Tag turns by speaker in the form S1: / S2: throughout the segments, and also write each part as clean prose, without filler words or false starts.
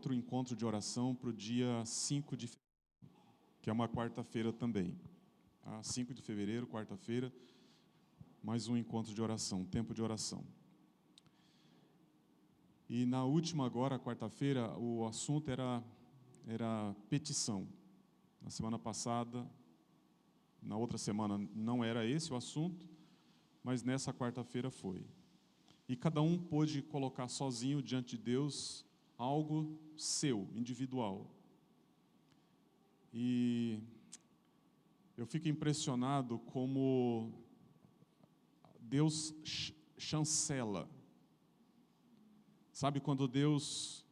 S1: outro encontro de oração para o dia 5 de fevereiro, que é uma quarta-feira também. 5 de fevereiro, quarta-feira, mais um encontro de oração, tempo de oração. E na última agora, quarta-feira, o assunto era petição. Na semana passada, na outra semana não era esse o assunto, mas nessa quarta-feira foi. E cada um pôde colocar sozinho diante de Deus algo seu, individual. E eu fico impressionado como Deus chancela. Sabe quando Deus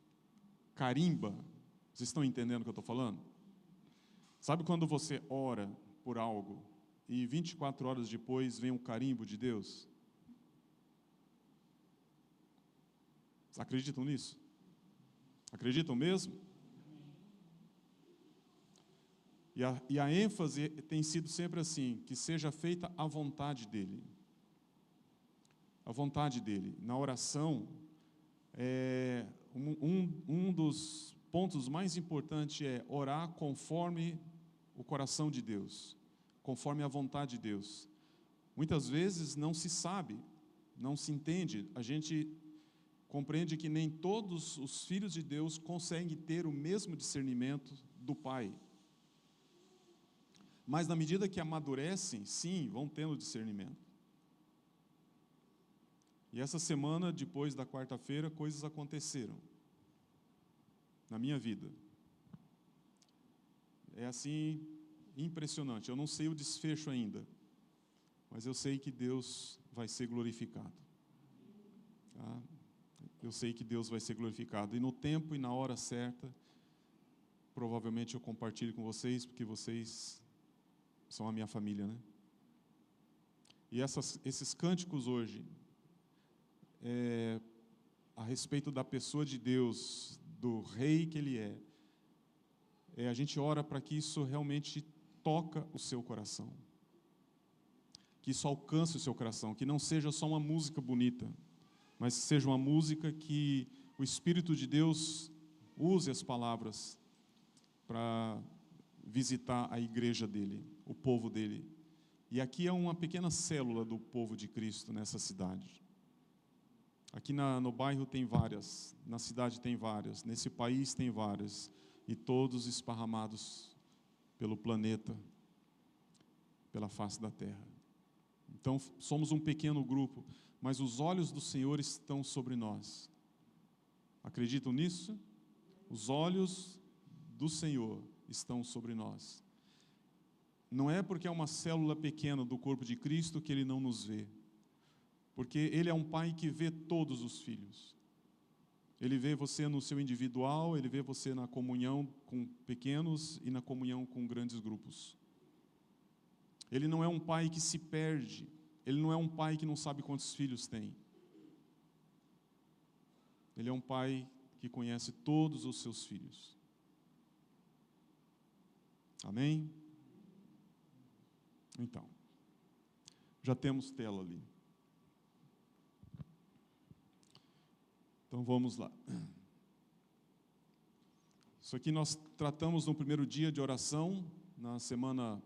S1: carimba? Vocês estão entendendo o que eu estou falando? Sabe quando você ora por algo e 24 horas depois vem um carimbo de Deus? Acreditam nisso? Acreditam mesmo? E a ênfase tem sido sempre assim, que seja feita a vontade dEle. A vontade dEle. Na oração, um dos pontos mais importantes é orar conforme o coração de Deus, conforme a vontade de Deus. Muitas vezes não se sabe, não se entende, a gente compreende que nem todos os filhos de Deus conseguem ter o mesmo discernimento do Pai. Mas na medida que amadurecem, sim, vão tendo discernimento. E essa semana, depois da quarta-feira, coisas aconteceram na minha vida. É assim, impressionante. Eu não sei o desfecho ainda, mas eu sei que Deus vai ser glorificado. Tá? Eu sei que Deus vai ser glorificado. E no tempo e na hora certa, provavelmente eu compartilho com vocês, porque vocês são a minha família, né? E esses cânticos hoje, a respeito da pessoa de Deus, do Rei que Ele a gente ora para que isso realmente toque o seu coração. Que isso alcance o seu coração, que não seja só uma música bonita, mas que seja uma música que o Espírito de Deus use as palavras para visitar a igreja dEle, o povo dEle. E aqui é uma pequena célula do povo de Cristo nessa cidade. Aqui no bairro tem várias, na cidade tem várias, nesse país tem várias, e todos esparramados pelo planeta, pela face da terra. Então, somos um pequeno grupo, mas os olhos do Senhor estão sobre nós. Acreditam nisso? Os olhos do Senhor estão sobre nós. Não é porque é uma célula pequena do corpo de Cristo que Ele não nos vê. Porque Ele é um Pai que vê todos os filhos. Ele vê você no seu individual, Ele vê você na comunhão com pequenos e na comunhão com grandes grupos. Ele não é um pai que se perde, Ele não é um pai que não sabe quantos filhos tem. Ele é um pai que conhece todos os seus filhos. Amém? Então, já temos tela ali. Então vamos lá. Isso aqui nós tratamos no primeiro dia de oração, na semana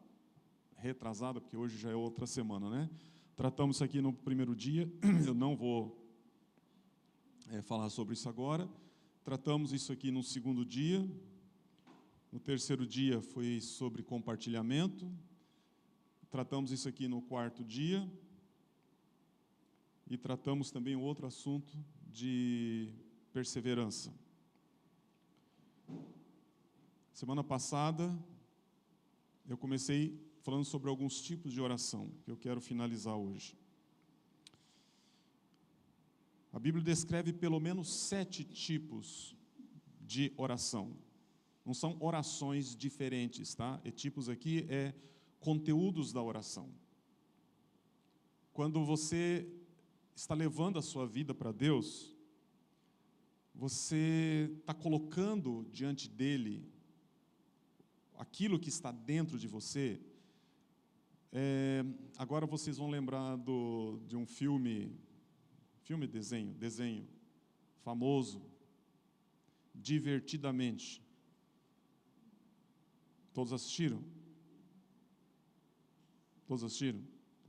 S1: retrasada, porque hoje já é outra semana, né? Tratamos isso aqui no primeiro dia, eu não vou falar sobre isso agora. Tratamos isso aqui no segundo dia. No terceiro dia foi sobre compartilhamento. Tratamos isso aqui no quarto dia. E tratamos também outro assunto de perseverança. Semana passada, eu comecei falando sobre alguns tipos de oração, que eu quero finalizar hoje. A Bíblia descreve pelo menos 7 tipos de oração. Não são orações diferentes, tá? Tipos aqui conteúdos da oração. Quando você está levando a sua vida para Deus, você está colocando diante dEle aquilo que está dentro de você. Agora vocês vão lembrar de um desenho famoso, divertidamente. Todos assistiram? Todos assistiram?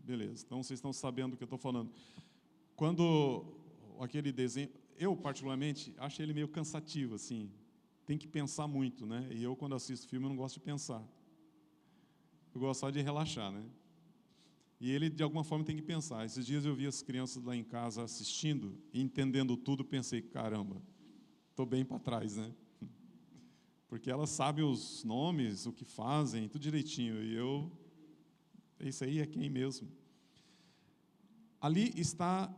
S1: Beleza, então vocês estão sabendo do que eu estou falando. Quando aquele desenho, eu particularmente acho ele meio cansativo, assim, tem que pensar muito, né? E eu, quando assisto filme, eu não gosto de pensar. Eu gosto só de relaxar, né? E ele, de alguma forma, tem que pensar. Esses dias eu vi as crianças lá em casa assistindo, e entendendo tudo, pensei, caramba, estou bem para trás, né? Porque elas sabem os nomes, o que fazem, tudo direitinho, e eu, isso aí é quem mesmo? Ali está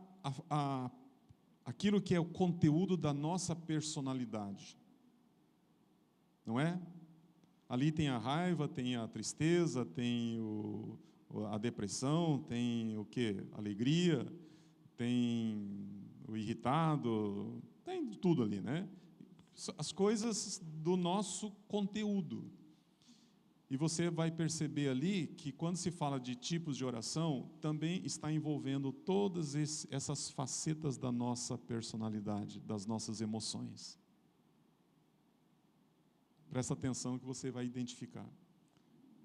S1: aquilo que é o conteúdo da nossa personalidade, não é? Ali tem a raiva, tem a tristeza, tem a depressão, tem o quê? Alegria, tem o irritado, tem tudo ali, né? As coisas do nosso conteúdo. E você vai perceber ali que quando se fala de tipos de oração, também está envolvendo todas essas facetas da nossa personalidade, das nossas emoções. Presta atenção que você vai identificar.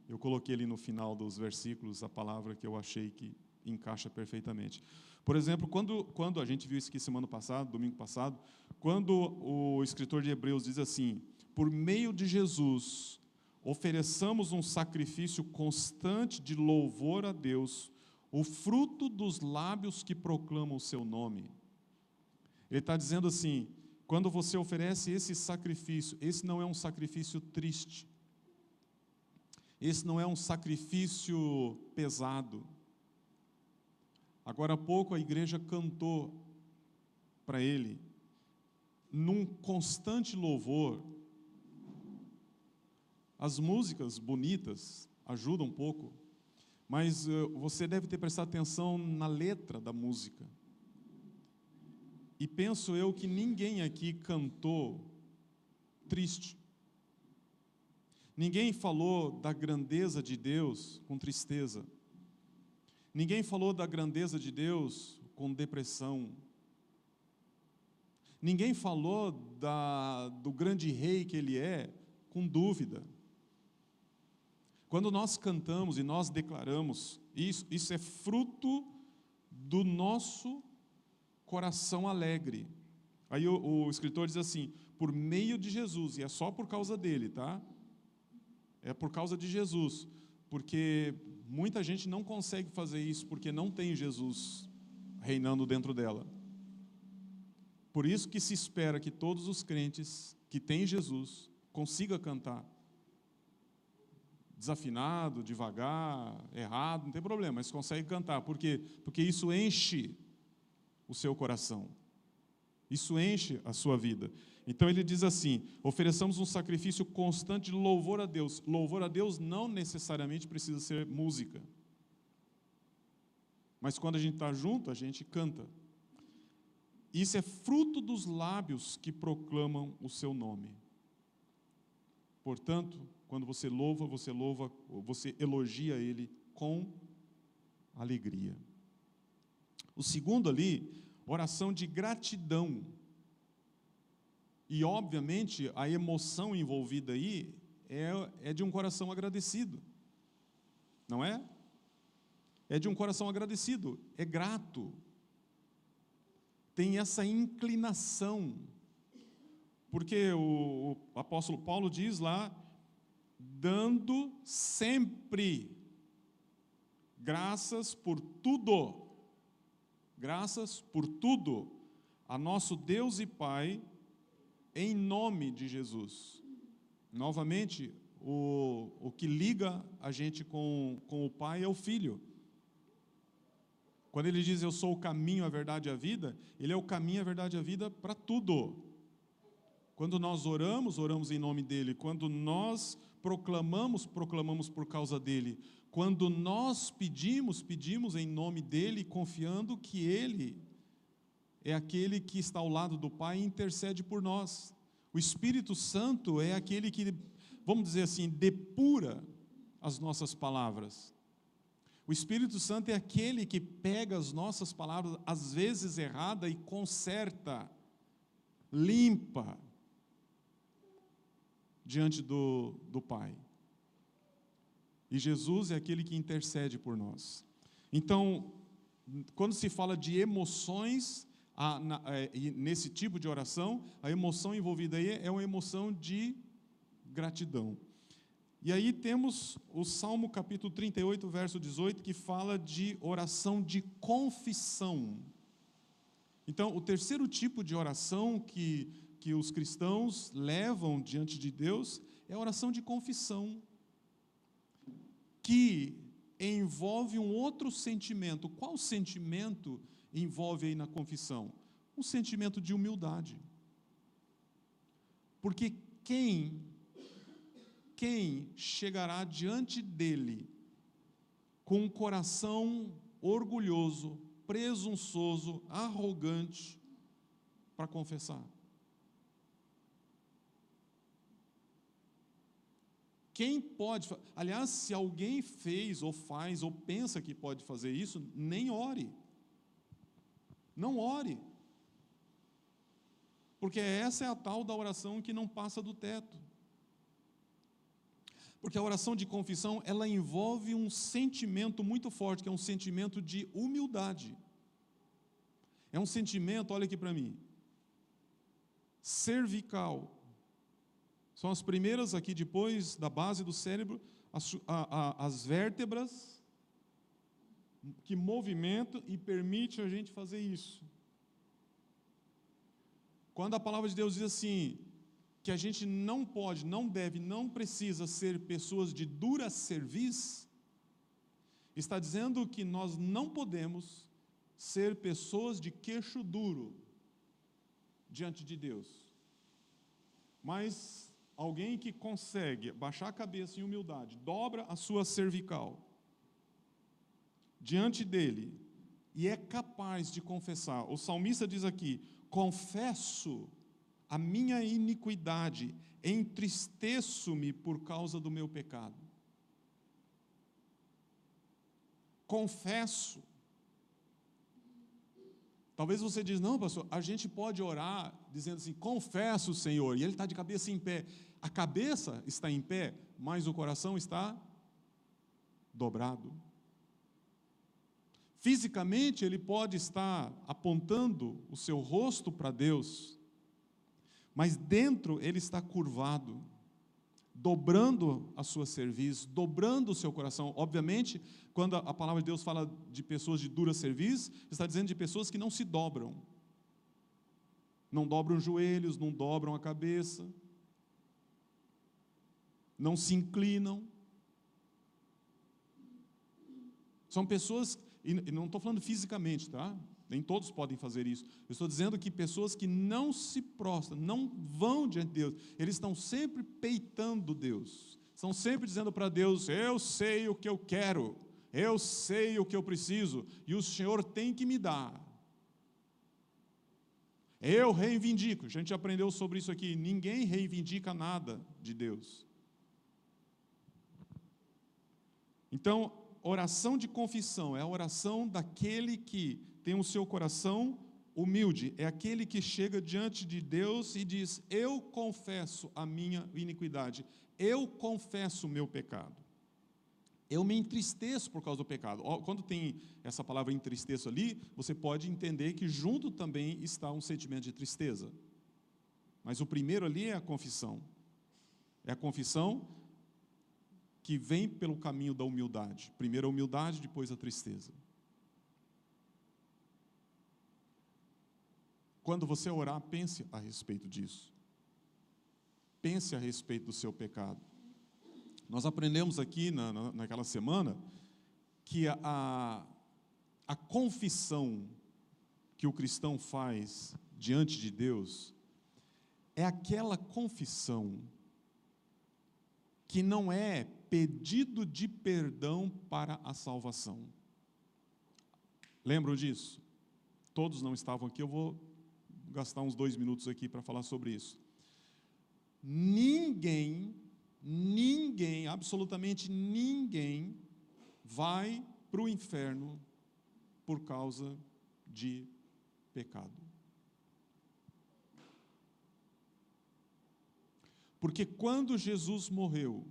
S1: Eu coloquei ali no final dos versículos a palavra que eu achei que encaixa perfeitamente. Por exemplo, quando a gente viu isso aqui semana passada, domingo passado, quando o escritor de Hebreus diz assim, por meio de Jesus, ofereçamos um sacrifício constante de louvor a Deus, o fruto dos lábios que proclamam o seu nome. Ele está dizendo assim, quando você oferece esse sacrifício, esse não é um sacrifício triste, esse não é um sacrifício pesado. Agora há pouco a igreja cantou para ele, num constante louvor. As músicas bonitas ajudam um pouco, mas você deve ter prestado atenção na letra da música. E penso eu que ninguém aqui cantou triste. Ninguém falou da grandeza de Deus com tristeza. Ninguém falou da grandeza de Deus com depressão. Ninguém falou do grande rei que Ele é com dúvida. Quando nós cantamos e nós declaramos, isso é fruto do nosso coração alegre. Aí o escritor diz assim, por meio de Jesus, e é só por causa dele, tá? É por causa de Jesus, porque muita gente não consegue fazer isso porque não tem Jesus reinando dentro dela. Por isso que se espera que todos os crentes que têm Jesus consigam cantar. Desafinado, devagar, errado, não tem problema, mas consegue cantar. Por quê? Porque isso enche o seu coração. Isso enche a sua vida. Então ele diz assim, ofereçamos um sacrifício constante de louvor a Deus. Louvor a Deus não necessariamente precisa ser música. Mas quando a gente está junto, a gente canta. Isso é fruto dos lábios que proclamam o seu nome. Portanto, quando você louva, você elogia Ele com alegria. O segundo ali, oração de gratidão. E, obviamente, a emoção envolvida aí é de um coração agradecido. Não é? É de um coração agradecido, é grato. Tem essa inclinação. Porque o apóstolo Paulo diz lá, dando sempre graças por tudo a nosso Deus e Pai, em nome de Jesus. Novamente, o que liga a gente com o Pai é o Filho. Quando ele diz, eu sou o caminho, a verdade e a vida, ele é o caminho, a verdade e a vida para tudo. Quando nós oramos em nome dele. Quando nós proclamamos por causa dele. Quando nós pedimos em nome dele, confiando que ele é aquele que está ao lado do Pai e intercede por nós. O Espírito Santo é aquele que, vamos dizer assim, depura as nossas palavras. O Espírito Santo é aquele que pega as nossas palavras, às vezes erradas, e conserta, limpa. diante do Pai. E Jesus é aquele que intercede por nós. Então, quando se fala de emoções, nesse tipo de oração, a emoção envolvida aí é uma emoção de gratidão. E aí temos o Salmo capítulo 38, verso 18, que fala de oração de confissão. Então, o terceiro tipo de oração que os cristãos levam diante de Deus é a oração de confissão, que envolve um outro sentimento. Qual sentimento envolve aí na confissão? Um sentimento de humildade. Porque quem chegará diante dele com um coração orgulhoso, presunçoso, arrogante, para confessar? Quem pode? Aliás, se alguém fez, ou faz, ou pensa que pode fazer isso, nem ore. Não ore. Porque essa é a tal da oração que não passa do teto. Porque a oração de confissão, ela envolve um sentimento muito forte, que é um sentimento de humildade. É um sentimento, olha aqui para mim, cervical. São as primeiras aqui, depois da base do cérebro, as vértebras que movimentam e permitem a gente fazer isso. Quando a palavra de Deus diz assim, que a gente não pode, não deve, não precisa ser pessoas de dura cerviz, está dizendo que nós não podemos ser pessoas de queixo duro diante de Deus. Mas alguém que consegue baixar a cabeça em humildade, dobra a sua cervical diante dele e é capaz de confessar. O salmista diz aqui: confesso a minha iniquidade, entristeço-me por causa do meu pecado. Confesso. Talvez você diz, não, pastor, a gente pode orar dizendo assim, confesso, Senhor, e ele está de cabeça em pé. A cabeça está em pé, mas o coração está dobrado. Fisicamente, ele pode estar apontando o seu rosto para Deus, mas dentro ele está curvado, dobrando a sua cerviz, dobrando o seu coração. Obviamente, quando a palavra de Deus fala de pessoas de dura cerviz, está dizendo de pessoas que não se dobram. Não dobram os joelhos, não dobram a cabeça, não se inclinam. São pessoas, e não estou falando fisicamente, tá? Nem todos podem fazer isso. Eu estou dizendo que pessoas que não se prostram, não vão diante de Deus, eles estão sempre peitando Deus. Estão sempre dizendo para Deus, eu sei o que eu quero, eu sei o que eu preciso, e o Senhor tem que me dar. Eu reivindico, a gente aprendeu sobre isso aqui, ninguém reivindica nada de Deus. Então, oração de confissão é a oração daquele que tem o seu coração humilde, é aquele que chega diante de Deus e diz, eu confesso a minha iniquidade, eu confesso o meu pecado. Eu me entristeço por causa do pecado. Quando tem essa palavra entristeço ali, você pode entender que junto também está um sentimento de tristeza. Mas o primeiro ali é a confissão. É a confissão que vem pelo caminho da humildade. Primeiro a humildade, depois a tristeza. Quando você orar, pense a respeito disso. Pense a respeito do seu pecado. Nós aprendemos aqui naquela semana que a confissão que o cristão faz diante de Deus é aquela confissão que não é pedido de perdão para a salvação. Lembram disso? Todos não estavam aqui, eu vou gastar uns 2 minutos aqui para falar sobre isso. Ninguém, absolutamente ninguém, vai para o inferno por causa de pecado. Porque quando Jesus morreu,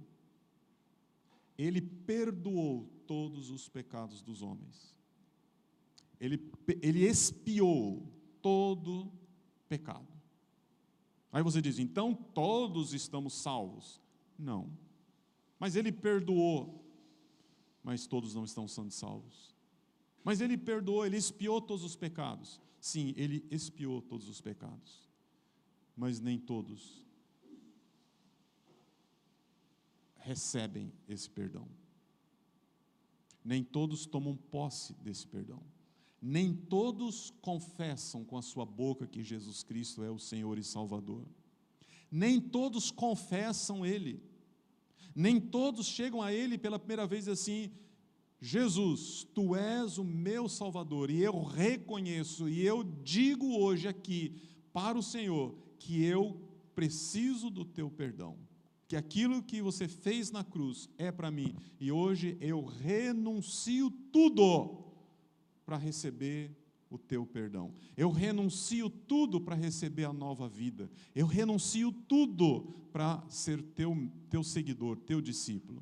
S1: Ele perdoou todos os pecados dos homens. Ele expiou todo pecado. Aí você diz, então todos estamos salvos? Não. Mas Ele perdoou, mas todos não estão sendo salvos. Mas Ele perdoou, Ele expiou todos os pecados. Sim, Ele expiou todos os pecados. Mas nem todos recebem esse perdão. Nem todos tomam posse desse perdão. Nem todos confessam com a sua boca que Jesus Cristo é o Senhor e Salvador. Nem todos confessam Ele. Nem todos chegam a Ele pela primeira vez assim: Jesus, Tu és o meu Salvador, e eu reconheço, e eu digo hoje aqui para o Senhor, que eu preciso do Teu perdão, que aquilo que Você fez na cruz é para mim, e hoje eu renuncio tudo para receber o Teu perdão. Eu renuncio tudo para receber a nova vida. Eu renuncio tudo para ser teu seguidor, Teu discípulo.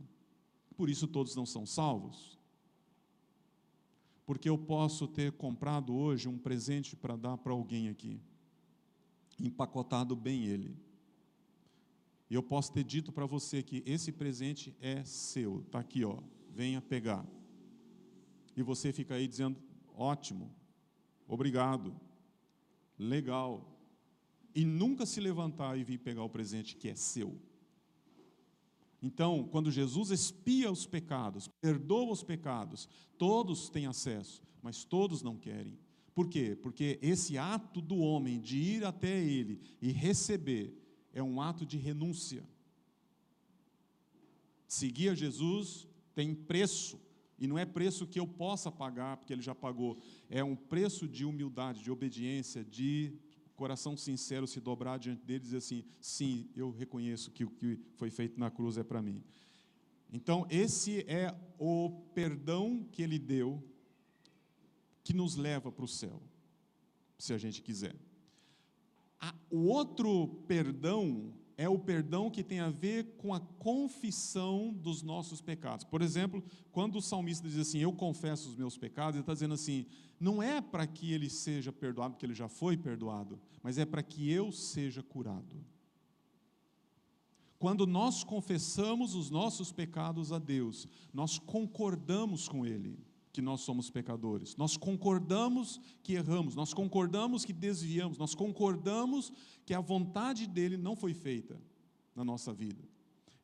S1: Por isso todos não são salvos. Porque eu posso ter comprado hoje um presente para dar para alguém aqui, empacotado bem ele. E eu posso ter dito para você que esse presente é seu, está aqui, ó, venha pegar. E você fica aí dizendo, ótimo, obrigado, legal. E nunca se levantar e vir pegar o presente que é seu. Então, quando Jesus expia os pecados, perdoa os pecados, todos têm acesso, mas todos não querem. Por quê? Porque esse ato do homem de ir até Ele e receber é um ato de renúncia. Seguir a Jesus tem preço, e não é preço que eu possa pagar, porque Ele já pagou, é um preço de humildade, de obediência, de coração sincero se dobrar diante dele e dizer assim, sim, eu reconheço que o que foi feito na cruz é para mim. Então, esse é o perdão que Ele deu, que nos leva para o céu, se a gente quiser. O outro perdão é o perdão que tem a ver com a confissão dos nossos pecados. Por exemplo, quando o salmista diz assim, eu confesso os meus pecados, ele está dizendo assim, não é para que ele seja perdoado, porque ele já foi perdoado, mas é para que eu seja curado. Quando nós confessamos os nossos pecados a Deus, nós concordamos com Ele que nós somos pecadores, nós concordamos que erramos, nós concordamos que desviamos, nós concordamos que a vontade dEle não foi feita na nossa vida.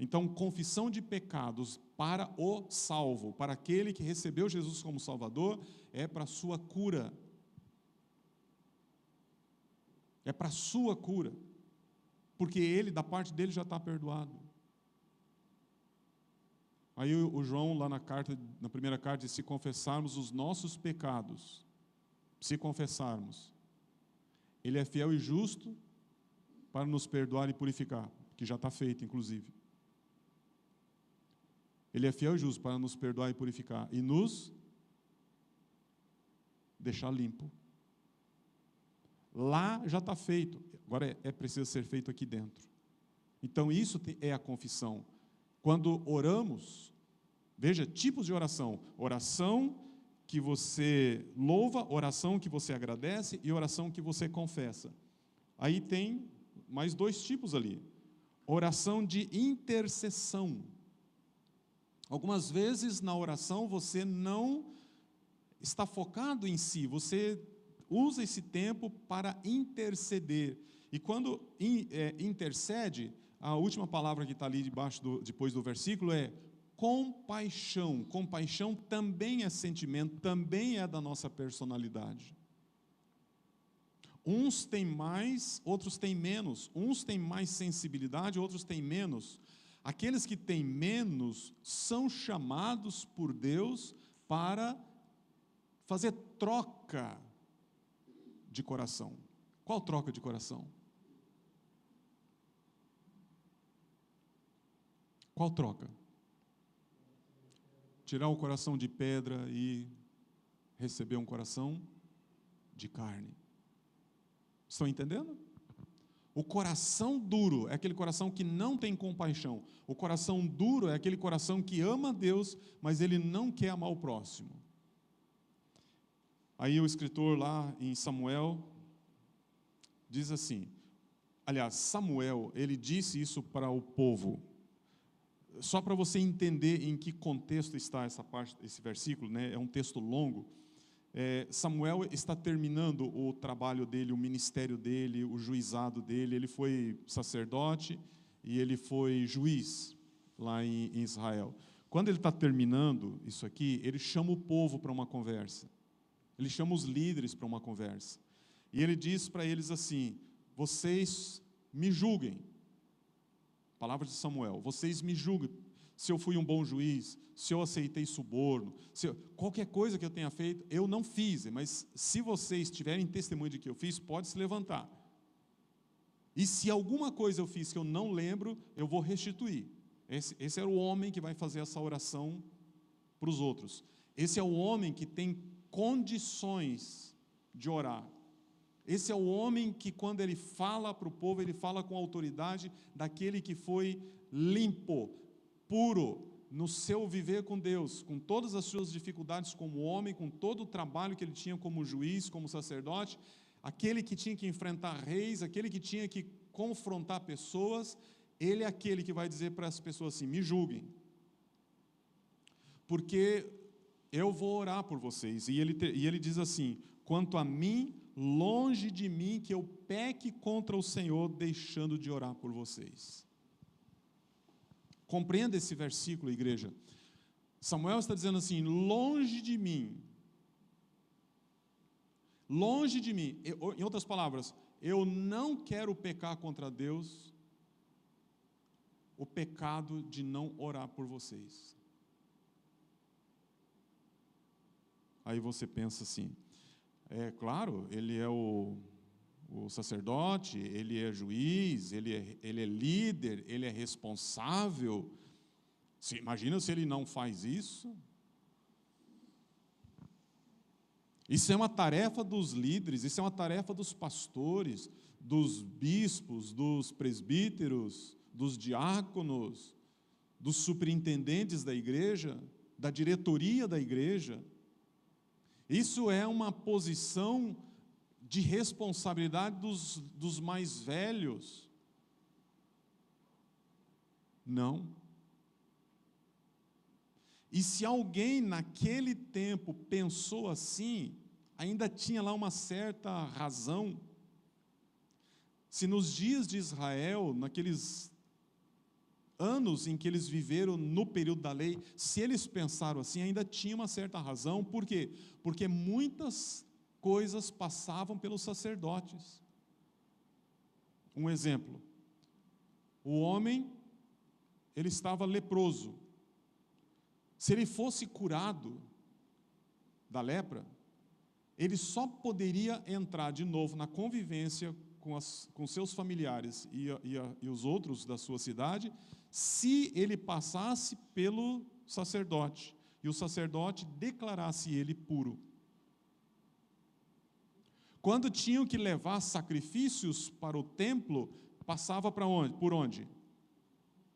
S1: Então, confissão de pecados para o salvo, para aquele que recebeu Jesus como Salvador, é para a sua cura. É para a sua cura. Porque ele, da parte dele, já está perdoado. Aí o João, lá na primeira carta, diz, se confessarmos os nossos pecados, se confessarmos, Ele é fiel e justo para nos perdoar e purificar, que já está feito, inclusive. Ele é fiel e justo para nos perdoar e purificar, e nos deixar limpo. Lá já está feito, agora é preciso ser feito aqui dentro. Então isso é a confissão. Quando oramos, veja, tipos de oração. Oração que você louva, oração que você agradece e oração que você confessa. Aí tem mais dois tipos ali. Oração de intercessão. Algumas vezes na oração você não está focado em si, você usa esse tempo para interceder. E quando intercede, a última palavra que está ali depois do versículo é compaixão. Compaixão também é sentimento, também é da nossa personalidade. Uns têm mais, outros têm menos. Uns têm mais sensibilidade, outros têm menos. Aqueles que têm menos são chamados por Deus para fazer troca de coração. Qual troca de coração? Qual troca? Tirar o coração de pedra e receber um coração de carne. Estão entendendo? O coração duro é aquele coração que não tem compaixão. O coração duro é aquele coração que ama a Deus, mas ele não quer amar o próximo. Aí o escritor lá em Samuel diz assim, aliás, Samuel, ele disse isso para o povo. Só para você entender em que contexto está essa parte, esse versículo, né? É um texto longo. Samuel está terminando o trabalho dele, o ministério dele, o juizado dele. Ele foi sacerdote e ele foi juiz lá em Israel. Quando ele está terminando isso aqui, ele chama o povo para uma conversa. Ele chama os líderes para uma conversa. E ele diz para eles assim: vocês me julguem. Palavras de Samuel: vocês me julguem se eu fui um bom juiz, se eu aceitei suborno, qualquer coisa que eu tenha feito, eu não fiz, mas se vocês tiverem testemunho de que eu fiz, pode se levantar. E se alguma coisa eu fiz que eu não lembro, eu vou restituir. Esse era o homem que vai fazer essa oração para os outros. Esse é o homem que tem condições de orar. Esse é o homem que, quando ele fala para o povo, ele fala com a autoridade daquele que foi limpo, puro, no seu viver com Deus, com todas as suas dificuldades como homem, com todo o trabalho que ele tinha como juiz, como sacerdote, aquele que tinha que enfrentar reis, aquele que tinha que confrontar pessoas, ele é aquele que vai dizer para as pessoas assim: me julguem, porque eu vou orar por vocês. E ele diz assim: quanto a mim, longe de mim que eu peque contra o Senhor, deixando de orar por vocês. Compreenda esse versículo, igreja. Samuel está dizendo assim: longe de mim, em outras palavras, eu não quero pecar contra Deus, o pecado de não orar por vocês. Aí você pensa assim, claro, ele é o sacerdote, ele é juiz, ele é líder, ele é responsável. Imagina se ele não faz isso. Isso é uma tarefa dos líderes, isso é uma tarefa dos pastores, dos bispos, dos presbíteros, dos diáconos, dos superintendentes da igreja, da diretoria da igreja. Isso é uma posição de responsabilidade dos mais velhos. Não. E se alguém naquele tempo pensou assim, ainda tinha lá uma certa razão. Se nos dias de Israel, naqueles anos em que eles viveram no período da lei, se eles pensaram assim, ainda tinha uma certa razão. Por quê? Porque muitas coisas passavam pelos sacerdotes. Um exemplo: o homem, ele estava leproso. Se ele fosse curado da lepra, ele só poderia entrar de novo na convivência com seus familiares e os outros da sua cidade, se ele passasse pelo sacerdote, e o sacerdote declarasse ele puro. Quando tinham que levar sacrifícios para o templo, passava para onde? Por onde?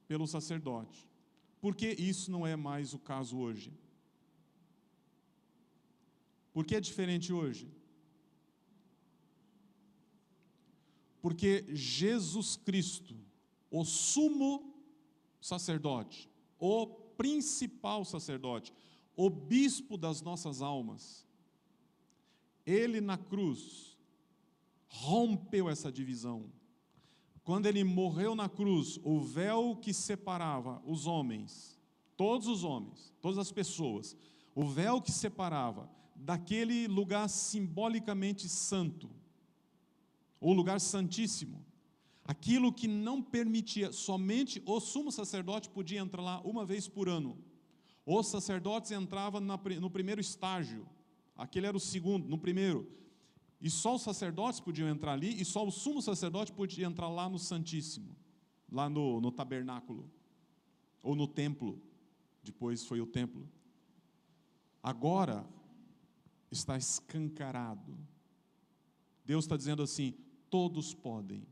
S1: Pelo sacerdote. Por que isso não é mais o caso hoje? Por que é diferente hoje? Porque Jesus Cristo, o sumo sacerdote, o principal sacerdote, o bispo das nossas almas, ele na cruz rompeu essa divisão. Quando ele morreu na cruz, o véu que separava os homens, todas as pessoas, o véu que separava daquele lugar simbolicamente santo, o lugar santíssimo, aquilo que não permitia, somente o sumo sacerdote podia entrar lá uma vez por ano. Os sacerdotes entravam no primeiro estágio, aquele era o segundo, no primeiro. E só os sacerdotes podiam entrar ali, e só o sumo sacerdote podia entrar lá no Santíssimo, lá no tabernáculo, ou no templo, depois foi o templo. Agora está escancarado. Deus está dizendo assim: todos podem,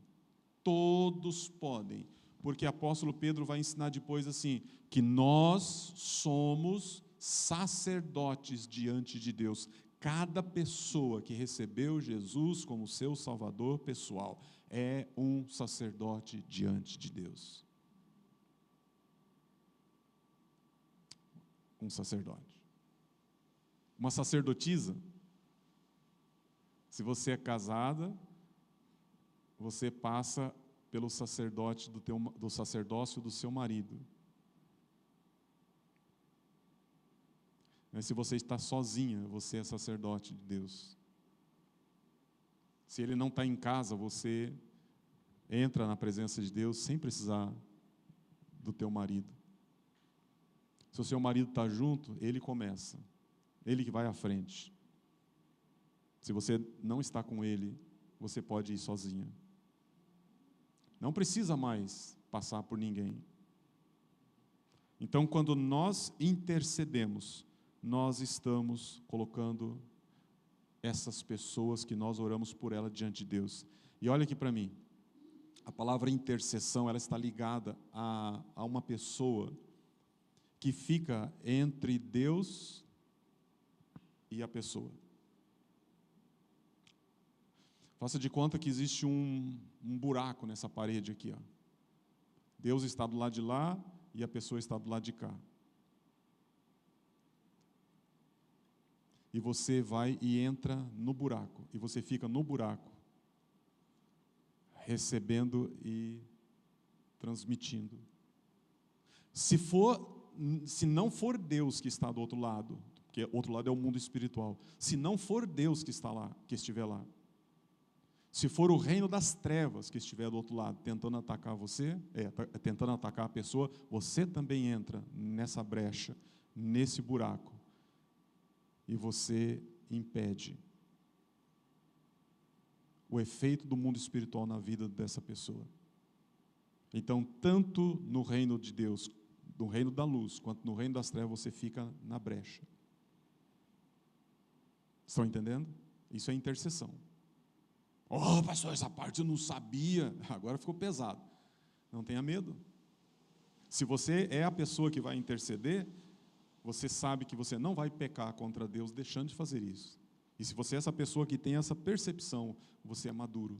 S1: Todos podem. Porque o apóstolo Pedro vai ensinar depois assim, que nós somos sacerdotes diante de Deus. Cada pessoa que recebeu Jesus como seu Salvador pessoal é um sacerdote diante de Deus. Um sacerdote. Uma sacerdotisa, se você é casada, você passa pelo sacerdote do sacerdócio do seu marido. Mas se você está sozinha, você é sacerdote de Deus. Se ele não está em casa, você entra na presença de Deus sem precisar do teu marido. Se o seu marido está junto, ele começa. Ele que vai à frente. Se você não está com ele, você pode ir sozinha. Não precisa mais passar por ninguém. Então, quando nós intercedemos, nós estamos colocando essas pessoas que nós oramos por ela diante de Deus. E olha aqui para mim, a palavra intercessão, ela está ligada a uma pessoa que fica entre Deus e a pessoa. Faça de conta que existe um buraco nessa parede aqui, ó. Deus está do lado de lá e a pessoa está do lado de cá. E você vai e entra no buraco, e você fica no buraco, recebendo e transmitindo. Se não for Deus que está do outro lado, porque o outro lado é o mundo espiritual, se não for Deus que está lá, que estiver lá, se for o reino das trevas que estiver do outro lado, tentando atacar você, tentando atacar a pessoa, você também entra nessa brecha, nesse buraco, e você impede o efeito do mundo espiritual na vida dessa pessoa. Então, tanto no reino de Deus, no reino da luz, quanto no reino das trevas, você fica na brecha. Estão entendendo? Isso é intercessão. Oh, pastor, essa parte eu não sabia. Agora ficou pesado. Não tenha medo. Se você é a pessoa que vai interceder, você sabe que você não vai pecar contra Deus deixando de fazer isso. E se você é essa pessoa que tem essa percepção, você é maduro.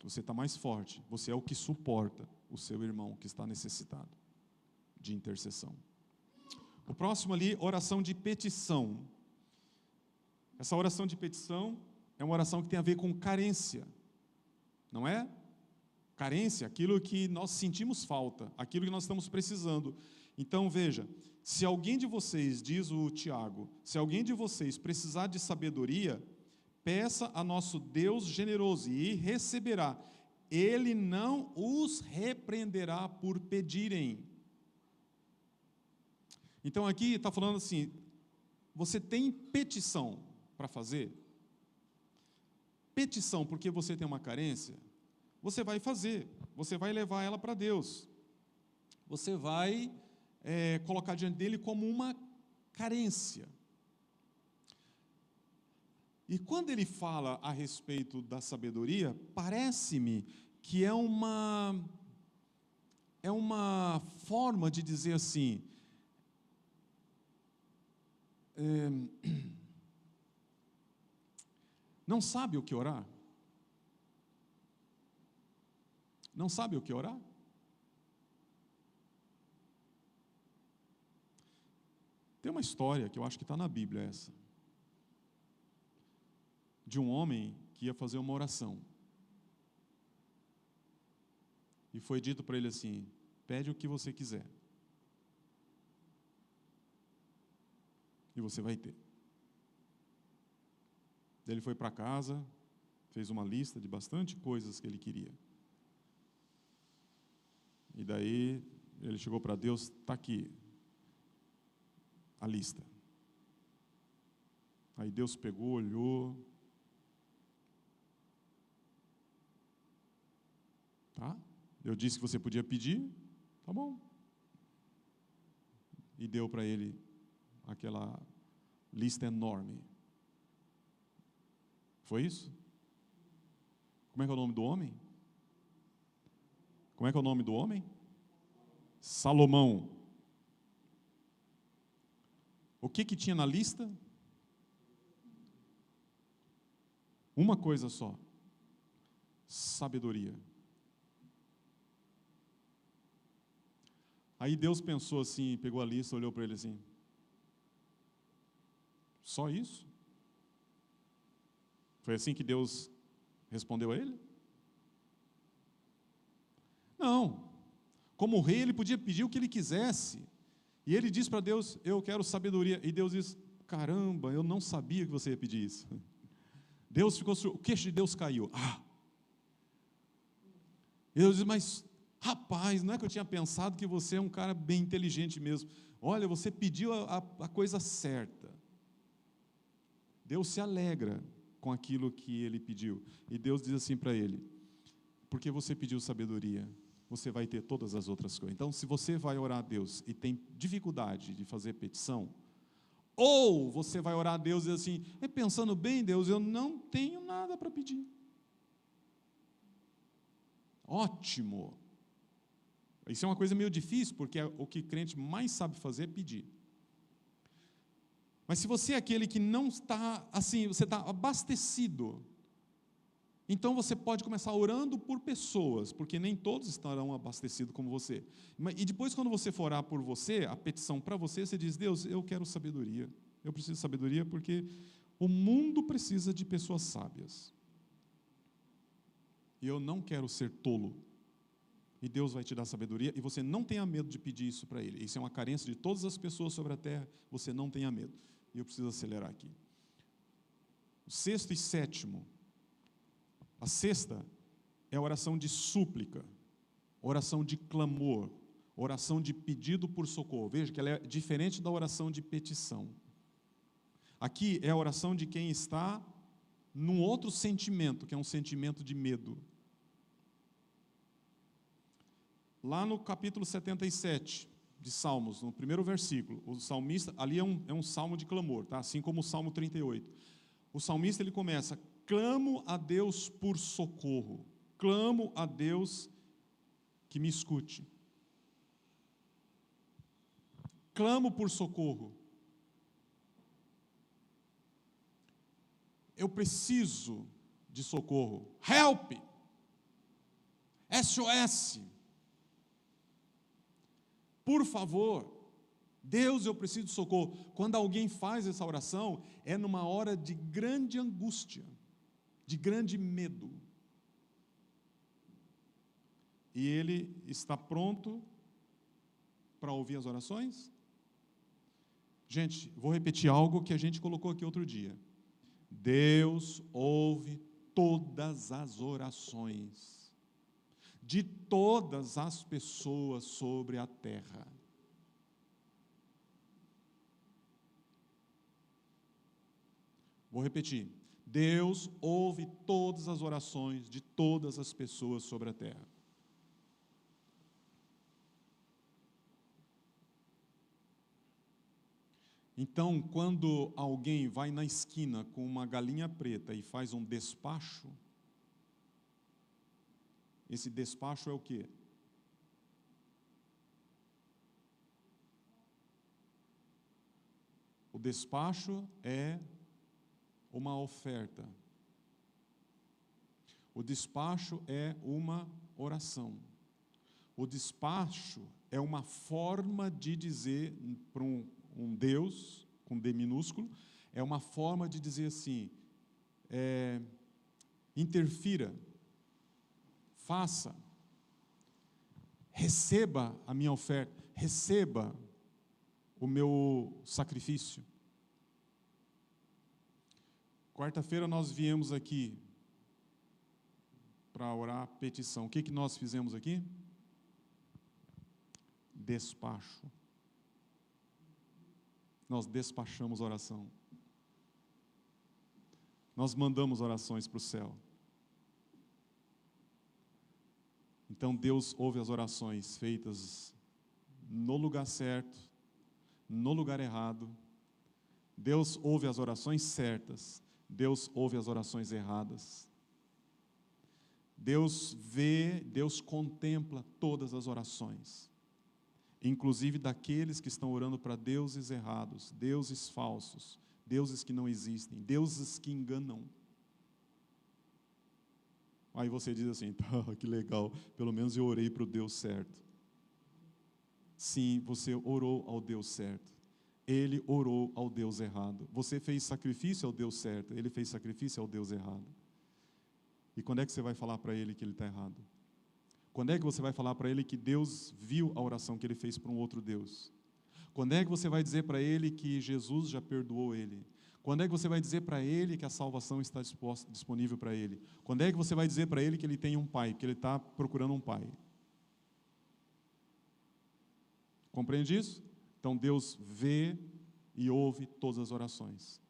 S1: Você está mais forte. Você é o que suporta o seu irmão que está necessitado de intercessão. O próximo ali, oração de petição. Essa oração de petição é uma oração que tem a ver com carência, não é? Carência, aquilo que nós sentimos falta, aquilo que nós estamos precisando. Então, veja, se alguém de vocês, diz o Tiago, se alguém de vocês precisar de sabedoria, peça a nosso Deus generoso e receberá. Ele não os repreenderá por pedirem. Então, aqui está falando assim, você tem petição para fazer? Petição porque você tem uma carência, você vai fazer, você vai levar ela para Deus, você vai colocar diante dele como uma carência. E quando ele fala a respeito da sabedoria, parece-me que é uma forma de dizer assim, não sabe o que orar? Não sabe o que orar? Tem uma história que eu acho que está na Bíblia essa, de um homem que ia fazer uma oração. E foi dito para ele assim, pede o que você quiser. E você vai ter. Ele foi para casa, fez uma lista de bastante coisas que ele queria. E daí ele chegou para Deus, está aqui a lista. Aí Deus pegou, olhou. Tá? Eu disse que você podia pedir, tá bom. E deu para ele aquela lista enorme. Foi isso? Como é que é o nome do homem? Como é que é o nome do homem? Salomão. O que tinha na lista? Uma coisa só: sabedoria. Aí Deus pensou assim, pegou a lista, olhou para ele assim: só isso? Foi assim que Deus respondeu a ele? Não. Como rei, ele podia pedir o que ele quisesse. E ele disse para Deus: eu quero sabedoria. E Deus disse: caramba, eu não sabia que você ia pedir isso. Deus ficou surpreso, o queixo de Deus caiu. E Deus disse: mas rapaz, não é que eu tinha pensado que você é um cara bem inteligente mesmo. Olha, você pediu a coisa certa. Deus se alegra com aquilo que ele pediu. E Deus diz assim para ele: porque você pediu sabedoria, você vai ter todas as outras coisas. Então, se você vai orar a Deus e tem dificuldade de fazer petição, ou você vai orar a Deus e diz assim: pensando bem, Deus, eu não tenho nada para pedir. Ótimo. Isso é uma coisa meio difícil, porque o que crente mais sabe fazer é pedir. Mas se você é aquele que não está assim, você está abastecido, então você pode começar orando por pessoas, porque nem todos estarão abastecidos como você. E depois, quando você for orar por você, a petição para você, você diz: Deus, eu quero sabedoria. Eu preciso de sabedoria porque o mundo precisa de pessoas sábias. E eu não quero ser tolo. E Deus vai te dar sabedoria, e você não tenha medo de pedir isso para Ele. Isso é uma carência de todas as pessoas sobre a terra, você não tenha medo. E eu preciso acelerar aqui. O sexto e sétimo. A sexta é a oração de súplica, oração de clamor, oração de pedido por socorro. Veja que ela é diferente da oração de petição. Aqui é a oração de quem está num outro sentimento, que é um sentimento de medo. Lá no capítulo 77 de Salmos, no primeiro versículo, o salmista, ali é um salmo de clamor, tá? Assim como o Salmo 38. O salmista, ele começa: clamo a Deus por socorro, clamo a Deus que me escute. Clamo por socorro. Eu preciso de socorro. Help! SOS! Por favor, Deus, eu preciso de socorro. Quando alguém faz essa oração, é numa hora de grande angústia, de grande medo. E ele está pronto para ouvir as orações? Gente, vou repetir algo que a gente colocou aqui outro dia. Deus ouve todas as orações de todas as pessoas sobre a terra. Vou repetir. Deus ouve todas as orações de todas as pessoas sobre a terra. Então, quando alguém vai na esquina com uma galinha preta e faz um despacho, esse despacho é o quê? O despacho é uma oferta. O despacho é uma oração. O despacho é uma forma de dizer para um Deus, com D minúsculo, é uma forma de dizer assim: interfira, faça, receba a minha oferta, receba o meu sacrifício. Quarta-feira nós viemos aqui para orar a petição. O que nós fizemos aqui? Despacho. Nós despachamos oração. Nós mandamos orações para o céu. Então Deus ouve as orações feitas no lugar certo, no lugar errado. Deus ouve as orações certas. Deus ouve as orações erradas. Deus vê, Deus contempla todas as orações, inclusive daqueles que estão orando para deuses errados, deuses falsos, deuses que não existem, deuses que enganam. Aí você diz assim, tá, que legal, pelo menos eu orei para o Deus certo. Sim, você orou ao Deus certo. Ele orou ao Deus errado. Você fez sacrifício ao Deus certo, ele fez sacrifício ao Deus errado. E quando é que você vai falar para ele que ele está errado? Quando é que você vai falar para ele que Deus viu a oração que ele fez para um outro Deus? Quando é que você vai dizer para ele que Jesus já perdoou ele? Quando é que você vai dizer para ele que a salvação está disponível para ele? Quando é que você vai dizer para ele que ele tem um pai, que ele está procurando um pai? Compreende isso? Então Deus vê e ouve todas as orações.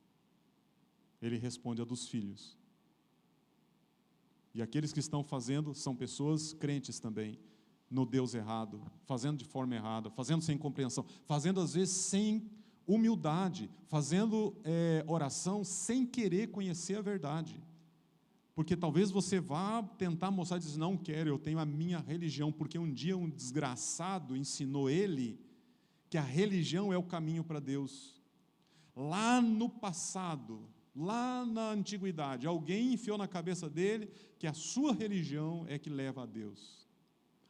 S1: Ele responde a dos filhos. E aqueles que estão fazendo são pessoas crentes também, no Deus errado, fazendo de forma errada, fazendo sem compreensão, fazendo às vezes sem humildade, fazendo oração sem querer conhecer a verdade. Porque talvez você vá tentar mostrar e dizer, não quero, eu tenho a minha religião, porque um dia um desgraçado ensinou ele que a religião é o caminho para Deus. Lá no passado, lá na antiguidade, alguém enfiou na cabeça dele que a sua religião é que leva a Deus.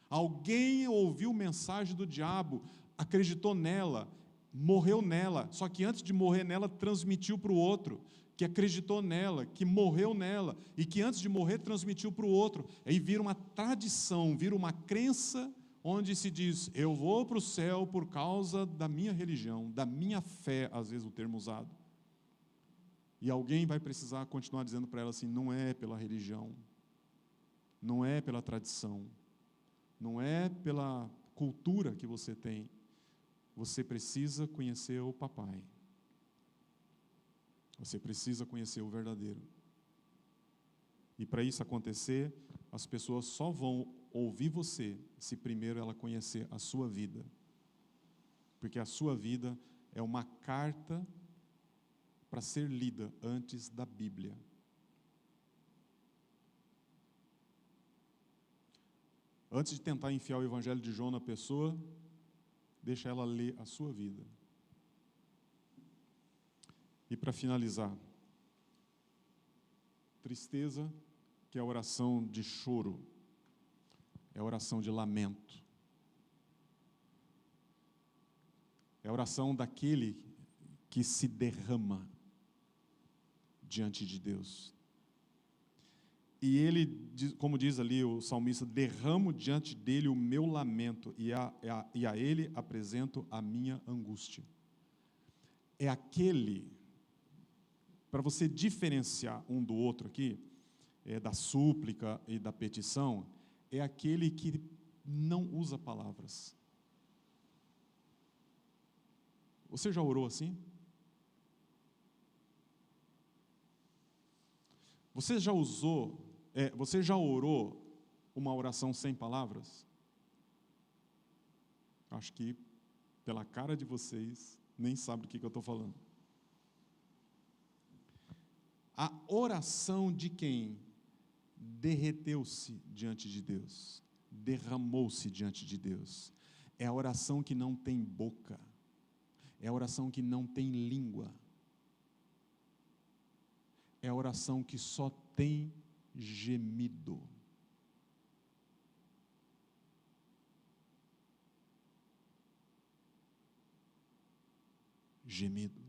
S1: Alguém ouviu mensagem do diabo, acreditou nela, morreu nela, só que antes de morrer nela, transmitiu para o outro, que acreditou nela, que morreu nela, e que antes de morrer, transmitiu para o outro. Aí vira uma tradição, vira uma crença, onde se diz, eu vou para o céu por causa da minha religião, da minha fé, às vezes o termo usado. E alguém vai precisar continuar dizendo para ela assim, não é pela religião, não é pela tradição, não é pela cultura que você tem, você precisa conhecer o papai. Você precisa conhecer o verdadeiro. E para isso acontecer, as pessoas só vão ouvir você se primeiro ela conhecer a sua vida. Porque a sua vida é uma carta para ser lida antes da Bíblia. Antes de tentar enfiar o Evangelho de João na pessoa, deixa ela ler a sua vida. E para finalizar, tristeza, que é a oração de choro, é a oração de lamento. É a oração daquele que se derrama diante de Deus. E ele, como diz ali o salmista, derramo diante dele o meu lamento e a ele apresento a minha angústia. É aquele, para você diferenciar um do outro aqui, da súplica e da petição, é aquele que não usa palavras. Você já orou assim? Você já orou uma oração sem palavras? Acho que, pela cara de vocês, nem sabe do que eu estou falando. A oração de quem derreteu-se diante de Deus, derramou-se diante de Deus, é a oração que não tem boca, é a oração que não tem língua, é a oração que só tem gemido. Gemido.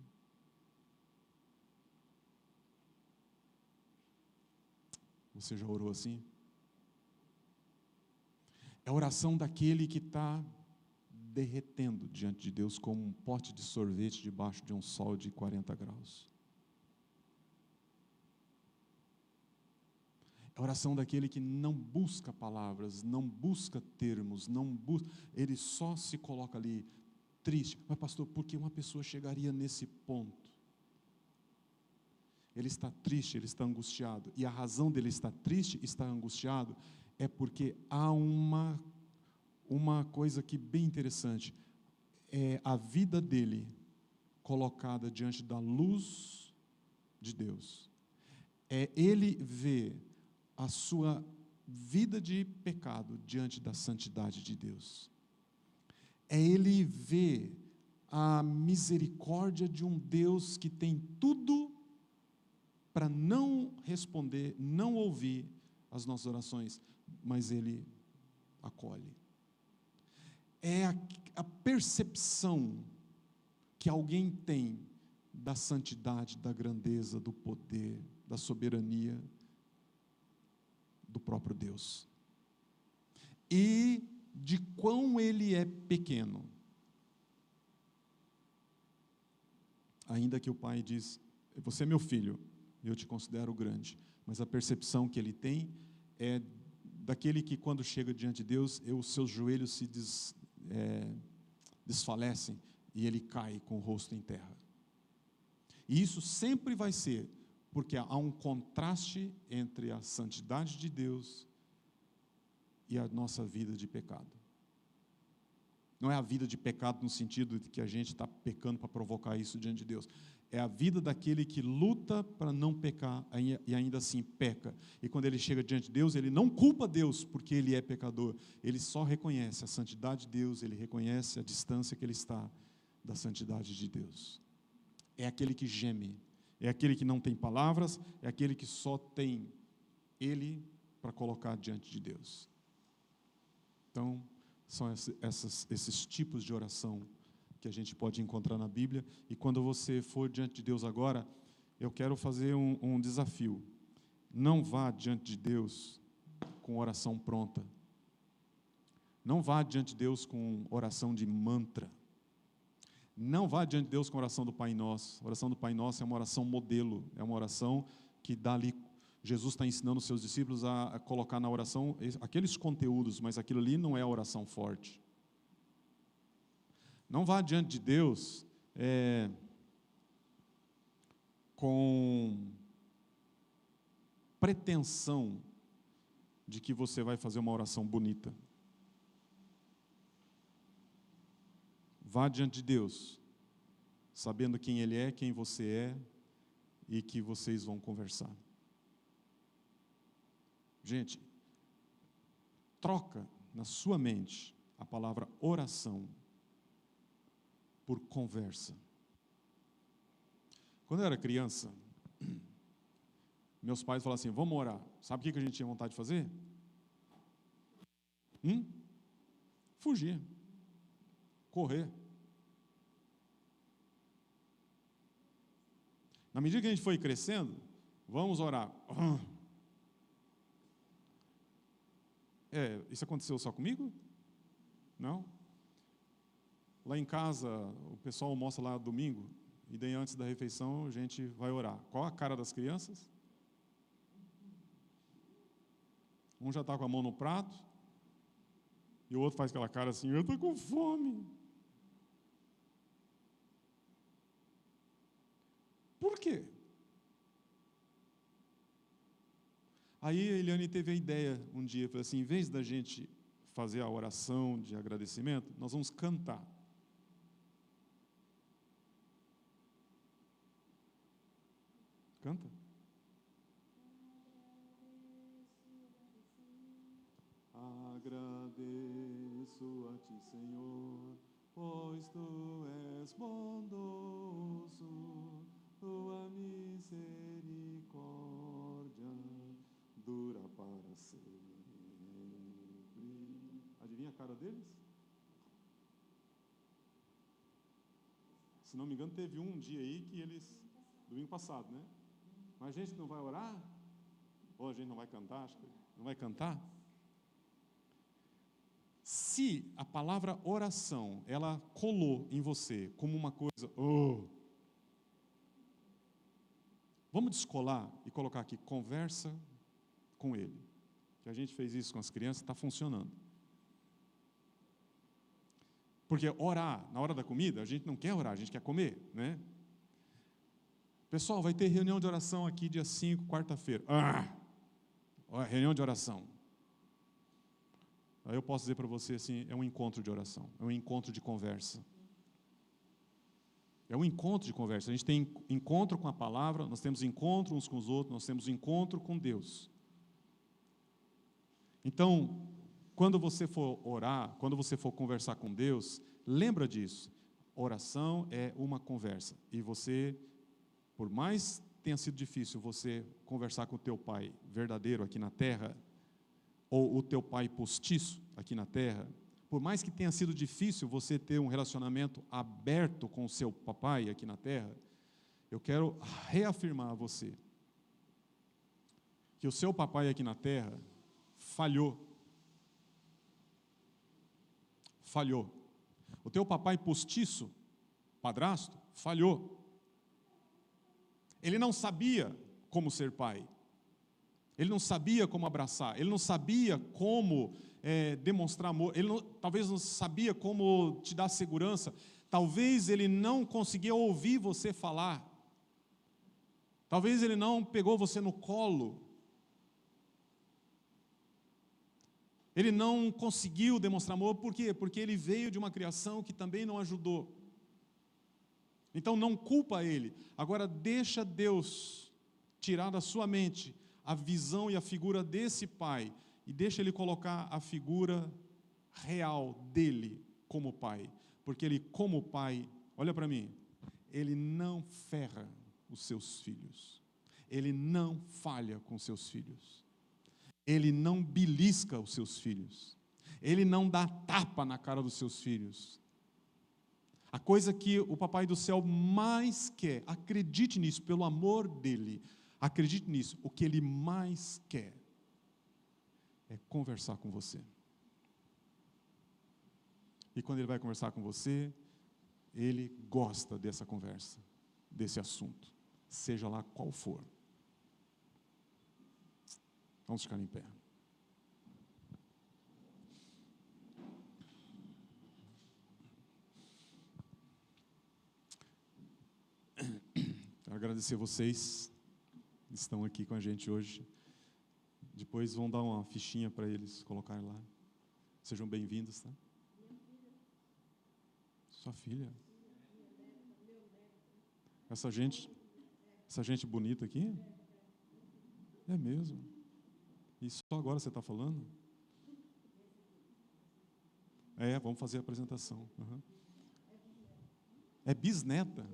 S1: Você já orou assim? É a oração daquele que está derretendo diante de Deus como um pote de sorvete debaixo de um sol de 40 graus. É a oração daquele que não busca palavras, não busca termos, ele só se coloca ali triste. Mas pastor, por que uma pessoa chegaria nesse ponto? Ele está triste, ele está angustiado. E a razão dele estar triste, estar angustiado, é porque há uma coisa aqui bem interessante. É a vida dele colocada diante da luz de Deus. É ele ver a sua vida de pecado diante da santidade de Deus. É ele ver a misericórdia de um Deus que tem tudo para não responder, não ouvir as nossas orações, mas ele acolhe. É a percepção que alguém tem da santidade, da grandeza, do poder, da soberania do próprio Deus. E de quão ele é pequeno. Ainda que o pai diz, você é meu filho, eu te considero grande, mas a percepção que ele tem é daquele que quando chega diante de Deus, os seus joelhos se desfalecem e ele cai com o rosto em terra. E isso sempre vai ser, porque há um contraste entre a santidade de Deus e a nossa vida de pecado. Não é a vida de pecado no sentido de que a gente está pecando para provocar isso diante de Deus. É a vida daquele que luta para não pecar e ainda assim peca. E quando ele chega diante de Deus, ele não culpa Deus porque ele é pecador. Ele só reconhece a santidade de Deus, ele reconhece a distância que ele está da santidade de Deus. É aquele que geme, é aquele que não tem palavras, é aquele que só tem ele para colocar diante de Deus. Então, são esses tipos de oração que a gente pode encontrar na Bíblia. E quando você for diante de Deus agora, eu quero fazer um desafio. Não vá diante de Deus com oração pronta. Não vá diante de Deus com oração de mantra. Não vá diante de Deus com oração do Pai Nosso. A oração do Pai Nosso é uma oração modelo, é uma oração que dá ali. Jesus está ensinando os seus discípulos a colocar na oração aqueles conteúdos, mas aquilo ali não é a oração forte. Não vá diante de Deus com pretensão de que você vai fazer uma oração bonita. Vá diante de Deus, sabendo quem Ele é, quem você é, e que vocês vão conversar. Gente, troca na sua mente a palavra oração por conversa. Quando eu era criança, meus pais falavam assim, vamos orar. Sabe o que a gente tinha vontade de fazer? Fugir. Correr. Na medida que a gente foi crescendo, vamos orar. Isso aconteceu só comigo? Não? Lá em casa, o pessoal almoça lá domingo, e daí antes da refeição a gente vai orar. Qual a cara das crianças? Um já está com a mão no prato, e o outro faz aquela cara assim, eu estou com fome. Por quê? Aí a Eliane teve a ideia um dia, falou assim, em vez da gente fazer a oração de agradecimento, nós vamos cantar. Canta. Agradeço a ti, Senhor, pois tu és bondoso, tua misericórdia dura para sempre. Adivinha a cara deles? Se não me engano, teve um dia aí que eles, domingo passado, né? Mas a gente não vai orar? Ou a gente não vai cantar? Acho que não vai cantar? Se a palavra oração, ela colou em você como uma coisa, vamos descolar e colocar aqui, conversa com ele. Que a gente fez isso com as crianças, está funcionando. Porque orar na hora da comida, a gente não quer orar, a gente quer comer, né? Pessoal, vai ter reunião de oração aqui dia 5, quarta-feira. Reunião de oração. Aí eu posso dizer para você assim, é um encontro de oração, é um encontro de conversa. É um encontro de conversa. A gente tem encontro com a palavra, nós temos encontro uns com os outros, nós temos encontro com Deus. Então, quando você for orar, quando você for conversar com Deus, lembra disso. Oração é uma conversa. E você, por mais tenha sido difícil você conversar com o teu pai verdadeiro aqui na terra, ou o teu pai postiço aqui na terra, por mais que tenha sido difícil você ter um relacionamento aberto com o seu papai aqui na terra, eu quero reafirmar a você que o seu papai aqui na terra falhou. Falhou. O teu papai postiço, padrasto, falhou. Ele não sabia como ser pai. Ele não sabia como abraçar. Ele não sabia como demonstrar amor. Talvez não sabia como te dar segurança. Talvez ele não conseguia ouvir você falar. Talvez ele não pegou você no colo. Ele não conseguiu demonstrar amor. Por quê? Porque ele veio de uma criação que também não ajudou. Então não culpa ele. Agora deixa Deus tirar da sua mente a visão e a figura desse pai, e deixa ele colocar a figura real dele como pai, porque ele como pai, olha para mim, ele não ferra os seus filhos, ele não falha com seus filhos, ele não belisca os seus filhos, ele não dá tapa na cara dos seus filhos. A coisa que o papai do céu mais quer, acredite nisso, pelo amor dele, acredite nisso, o que ele mais quer é conversar com você. E quando ele vai conversar com você, ele gosta dessa conversa, desse assunto, seja lá qual for. Vamos ficar em pé. Quero agradecer vocês que estão aqui com a gente hoje. Depois vão dar uma fichinha para eles colocarem lá. Sejam bem-vindos, tá? Sua filha? Essa gente bonita aqui? É mesmo? E só agora você está falando? Vamos fazer a apresentação. Uhum. É bisneta?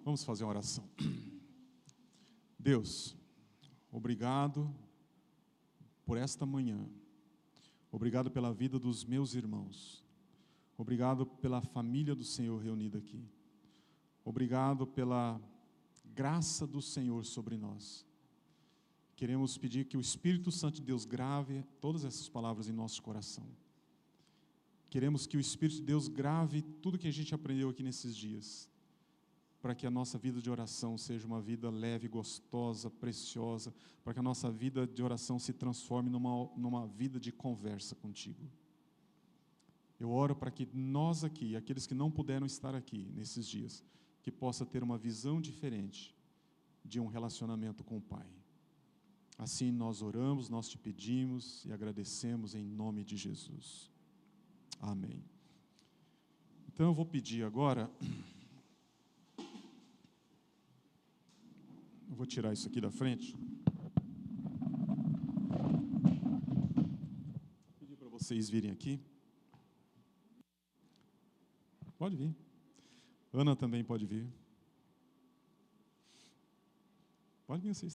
S1: Vamos fazer uma oração. Deus, obrigado por esta manhã. Obrigado pela vida dos meus irmãos. Obrigado pela família do Senhor reunida aqui. Obrigado pela graça do Senhor sobre nós. Queremos pedir que o Espírito Santo de Deus grave todas essas palavras em nosso coração. Queremos que o Espírito de Deus grave tudo que a gente aprendeu aqui nesses dias, para que a nossa vida de oração seja uma vida leve, gostosa, preciosa, para que a nossa vida de oração se transforme numa vida de conversa contigo. Eu oro para que nós aqui, aqueles que não puderam estar aqui nesses dias, que possa ter uma visão diferente de um relacionamento com o Pai. Assim nós oramos, nós te pedimos e agradecemos em nome de Jesus. Amém. Então eu vou pedir agora... Eu vou tirar isso aqui da frente. Vou pedir para vocês virem aqui. Pode vir. Ana também pode vir. Pode vir vocês.